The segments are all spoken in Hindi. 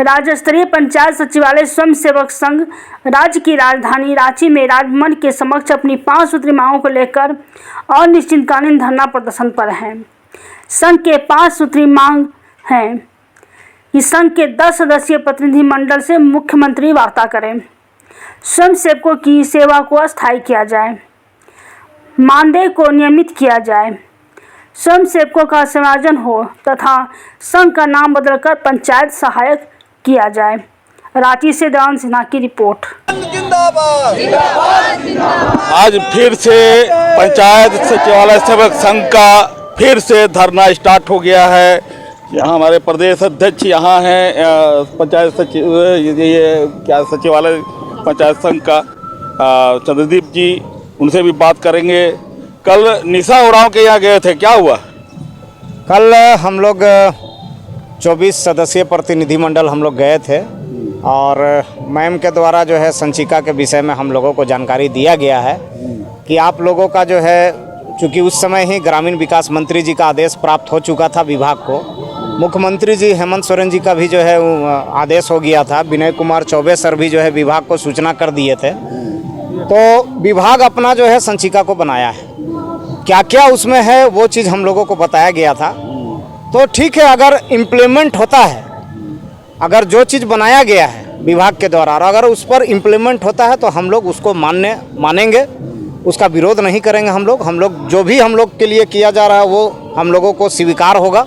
राज्य स्तरीय पंचायत सचिवालय स्वयं सेवक संघ राज्य की राजधानी रांची में राजभवन के समक्ष अपनी 5 सूत्री मांगों को लेकर अनिश्चितकालीन धरना प्रदर्शन पर है। संघ के 5 सूत्री मांग है कि संघ के 10 सदस्यीय प्रतिनिधि मंडल से मुख्यमंत्री वार्ता करें, स्वयं सेवकों की सेवा को अस्थायी किया जाए, मानदेय को नियमित किया जाए, स्वयं सेवकों का समायोजन हो तथा संघ का नाम बदलकर पंचायत सहायक किया जाए। रांची से देवान सिन्हा की रिपोर्ट। आज फिर से पंचायत सचिवालय सेवक संघ का फिर से धरना स्टार्ट हो गया है। यहाँ हमारे प्रदेश अध्यक्ष यहाँ हैं, पंचायत सचिव ये क्या सचिवालय पंचायत संघ का चंद्रदीप जी, उनसे भी बात करेंगे। कल निशा उरांव के यहाँ गए थे, क्या हुआ? कल हम लोग 24 सदस्यीय प्रतिनिधिमंडल हम लोग गए थे और मैम के द्वारा जो है संचिका के विषय में हम लोगों को जानकारी दिया गया है कि आप लोगों का जो है, चूँकि उस समय ही ग्रामीण विकास मंत्री जी का आदेश प्राप्त हो चुका था विभाग को, मुख्यमंत्री जी हेमंत सोरेन जी का भी जो है आदेश हो गया था, विनय कुमार चौबे सर भी जो है विभाग को सूचना कर दिए थे, तो विभाग अपना जो है संचिका को बनाया है। क्या क्या उसमें है वो चीज़ हम लोगों को बताया गया था। तो ठीक है, अगर इम्प्लीमेंट होता है, अगर जो चीज़ बनाया गया है विभाग के द्वारा और अगर उस पर इम्प्लीमेंट होता है तो हम लोग उसको मानेंगे, उसका विरोध नहीं करेंगे। हम लोग जो भी हम लोग के लिए किया जा रहा है वो हम लोगों को स्वीकार होगा,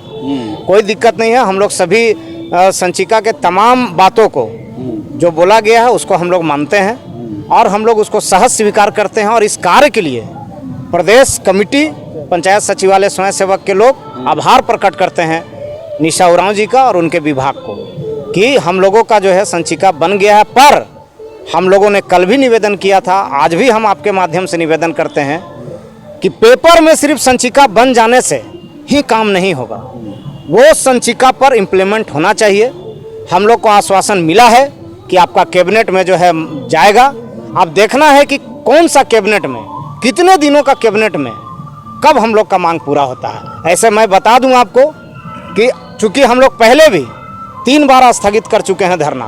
कोई दिक्कत नहीं है। हम लोग सभी संचिका के तमाम बातों को जो बोला गया है उसको हम लोग मानते हैं और हम लोग उसको सहज स्वीकार करते हैं। और इस कार्य के लिए प्रदेश कमेटी पंचायत सचिवालय स्वयं सेवक के लोग आभार प्रकट करते हैं निशा उरांव जी का और उनके विभाग को कि हम लोगों का जो है संचिका बन गया है। पर हम लोगों ने कल भी निवेदन किया था, आज भी हम आपके माध्यम से निवेदन करते हैं कि पेपर में सिर्फ संचिका बन जाने से ही काम नहीं होगा, वो संचिका पर इम्प्लीमेंट होना चाहिए। हम लोग को आश्वासन मिला है कि आपका कैबिनेट में जो है जाएगा। अब देखना है कि कौन सा कैबिनेट में, कितने दिनों का कैबिनेट में, कब हम लोग का मांग पूरा होता है। ऐसे मैं बता दूं आपको कि चूंकि हम लोग पहले भी 3 बार स्थगित कर चुके हैं धरना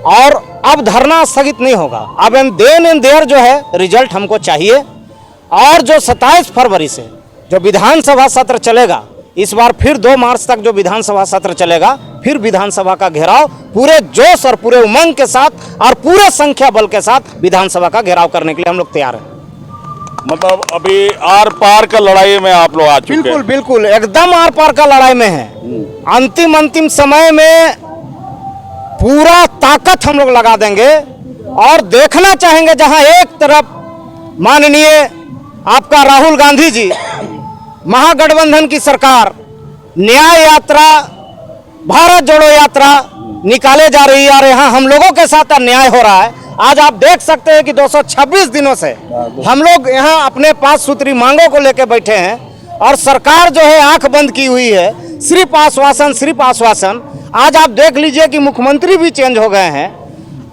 और अब धरना स्थगित नहीं होगा। अब देन एंड देयर जो है रिजल्ट हमको चाहिए। और जो 27 फरवरी से जो विधानसभा सत्र चलेगा, इस बार फिर 2 मार्च तक जो विधानसभा सत्र चलेगा, फिर विधानसभा का घेराव पूरे जोश और पूरे उमंग के साथ और पूरे संख्या बल के साथ विधानसभा का घेराव करने के लिए हम लोग तैयार हैं। मतलब अभी आर पार का लड़ाई में आप लोग आ चुके हैं? बिल्कुल बिल्कुल, एकदम आर पार का लड़ाई में है। अंतिम समय में पूरा ताकत हम लोग लगा देंगे और देखना चाहेंगे जहां एक तरफ माननीय आपका राहुल गांधी जी, महागठबंधन की सरकार न्याय यात्रा, भारत जोड़ो यात्रा निकाले जा रही है और यहाँ हम लोगों के साथ अन्याय हो रहा है। आज आप देख सकते हैं कि 226 दिनों से हम लोग यहाँ अपने 5 सूत्री मांगों को लेकर बैठे हैं और सरकार जो है आंख बंद की हुई है, सिर्फ आश्वासन, सिर्फ आश्वासन। आज आप देख लीजिए कि मुख्यमंत्री भी चेंज हो गए हैं।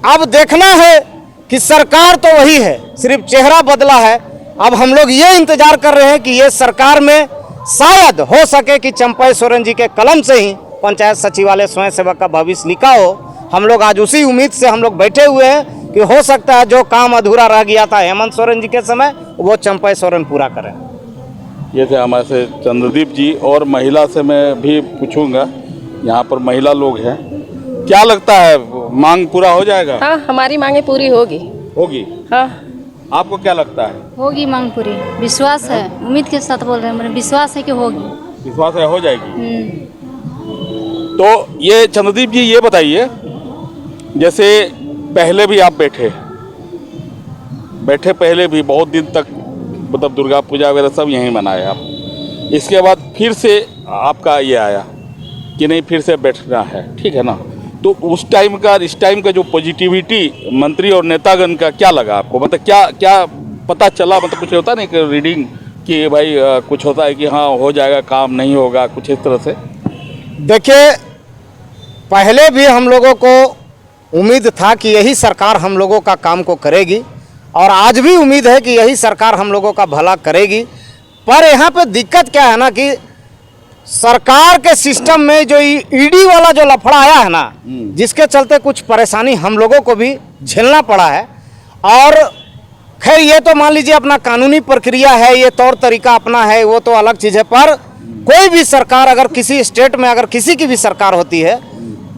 अब देखना है कि सरकार तो वही है, सिर्फ चेहरा बदला है। अब हम लोग ये इंतजार कर रहे हैं कि ये सरकार में शायद हो सके कि चंपई सोरेन जी के कलम से ही पंचायत सचिवालय स्वयं सेवक का भविष्य लिखा हो। हम लोग आज उसी उम्मीद से हम लोग बैठे हुए हैं कि हो सकता है जो काम अधूरा रह गया था हेमंत सोरेन जी के समय, वो चंपई सोरेन पूरा करें। ये थे हमारे से चंद्रदीप जी। और महिला से मैं भी पूछूंगा, यहाँ पर महिला लोग हैं, क्या लगता है मांग पूरा हो जाएगा? हाँ, हमारी मांगे पूरी होगी। हाँ, आपको क्या लगता है? होगी मांग पूरी, विश्वास है, उम्मीद के साथ बोल रहे हैं, विश्वास है कि होगी। विश्वास है हो जाएगी। तो ये चंद्रदीप जी ये बताइए, जैसे पहले भी आप बैठे पहले भी बहुत दिन तक, मतलब दुर्गा पूजा वगैरह सब यहीं मनाए आप, इसके बाद फिर से आपका ये आया कि नहीं फिर से बैठना है, ठीक है ना? तो उस टाइम का इस टाइम का जो पॉजिटिविटी मंत्री और नेतागण का क्या लगा आपको? मतलब क्या पता चला? मतलब कुछ होता नहीं कि रीडिंग कि भाई कुछ होता है कि हाँ हो जाएगा काम, नहीं होगा, कुछ इस तरह से? देखिए, पहले भी हम लोगों को उम्मीद था कि यही सरकार हम लोगों का काम को करेगी और आज भी उम्मीद है कि यही सरकार हम लोगों का भला करेगी। पर यहाँ पे दिक्कत क्या है ना कि सरकार के सिस्टम में जो ईडी वाला जो लफड़ा आया है ना, जिसके चलते कुछ परेशानी हम लोगों को भी झेलना पड़ा है। और खैर ये तो मान लीजिए अपना कानूनी प्रक्रिया है, ये तौर तरीका अपना है, वो तो अलग चीज़ है। पर कोई भी सरकार अगर किसी स्टेट में अगर किसी की भी सरकार होती है,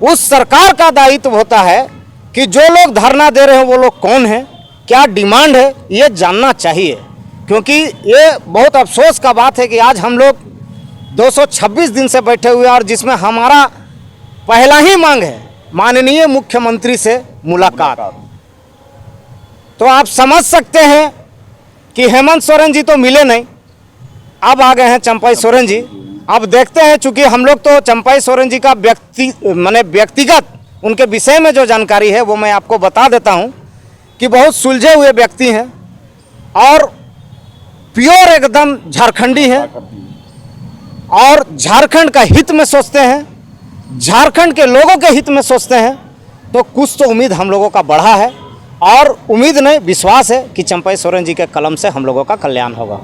उस सरकार का दायित्व होता है कि जो लोग धरना दे रहे हैं वो लोग कौन हैं, क्या डिमांड है, ये जानना चाहिए। क्योंकि ये बहुत अफसोस का बात है कि आज हम लोग 226 दिन से बैठे हुए हैं और जिसमें हमारा पहला ही मांग है माननीय मुख्यमंत्री से मुलाकात। तो आप समझ सकते हैं कि हेमंत सोरेन जी तो मिले नहीं, अब आ गए हैं चंपाई सोरेन जी। अब देखते हैं, चूंकि हम लोग तो चंपाई सोरेन जी का व्यक्तिगत उनके विषय में जो जानकारी है वो मैं आपको बता देता हूं कि बहुत सुलझे हुए व्यक्ति हैं और प्योर एकदम झारखंडी हैं और झारखंड का हित में सोचते हैं, झारखंड के लोगों के हित में सोचते हैं। तो कुछ तो उम्मीद हम लोगों का बढ़ा है और उम्मीद नहीं, विश्वास है कि चंपाई सोरेन जी के कलम से हम लोगों का कल्याण होगा।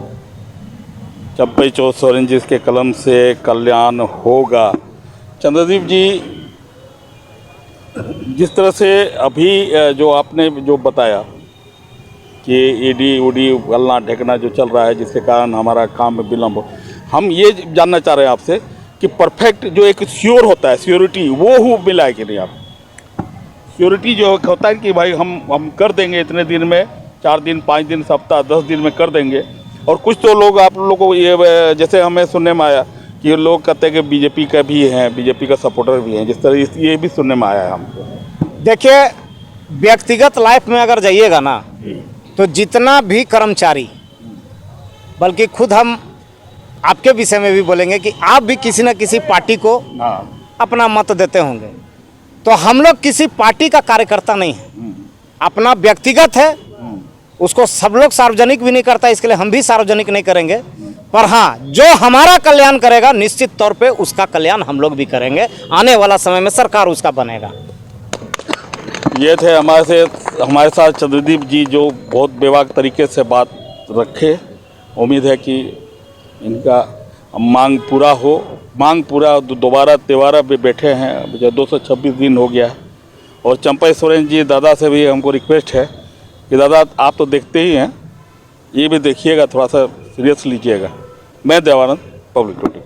चंपाई सोरेन जी के कलम से कल्याण होगा। चंद्रदीप जी, जिस तरह से अभी जो आपने जो बताया कि ईडी उडी गलना ढेकना जो चल रहा है, जिसके कारण हमारा काम में विलम्ब हो, हम ये जानना चाह रहे हैं आपसे कि परफेक्ट जो एक श्योर होता है, श्योरिटी वो मिला है कि नहीं? आप श्योरिटी जो होता है कि भाई हम कर देंगे इतने दिन में, 4 दिन 5 दिन सप्ताह 10 दिन में कर देंगे। और कुछ तो लोग आप लोगों को ये जैसे हमें सुनने में आया कि ये लोग कहते हैं कि बीजेपी का भी हैं, बीजेपी का सपोर्टर भी हैं, जिस तरह ये भी सुनने में आया है हमको। देखिए, व्यक्तिगत लाइफ में अगर जाइएगा ना तो जितना भी कर्मचारी, बल्कि खुद हम आपके विषय में भी बोलेंगे कि आप भी किसी न किसी पार्टी को अपना मत देते होंगे। तो हम लोग किसी पार्टी का कार्यकर्ता नहीं है, अपना व्यक्तिगत है, उसको सब लोग सार्वजनिक भी नहीं करता, इसके लिए हम भी सार्वजनिक नहीं करेंगे। पर हाँ, जो हमारा कल्याण करेगा निश्चित तौर पे उसका कल्याण हम लोग भी करेंगे। आने वाला समय में सरकार उसका बनेगा। ये थे हमारे साथ चंद्रदीप जी, जो बहुत बेबाक तरीके से बात रखे। उम्मीद है कि इनका मांग पूरा हो। मांग पूरा दोबारा भी बैठे हैं, जो 226 दिन हो गया है। और चंपाई सोरेन जी दादा से भी हमको रिक्वेस्ट है कि दादा आप तो देखते ही हैं, ये भी देखिएगा, थोड़ा सा सीरियस लीजिएगा। मैं देवानंद, पब्लिक 24।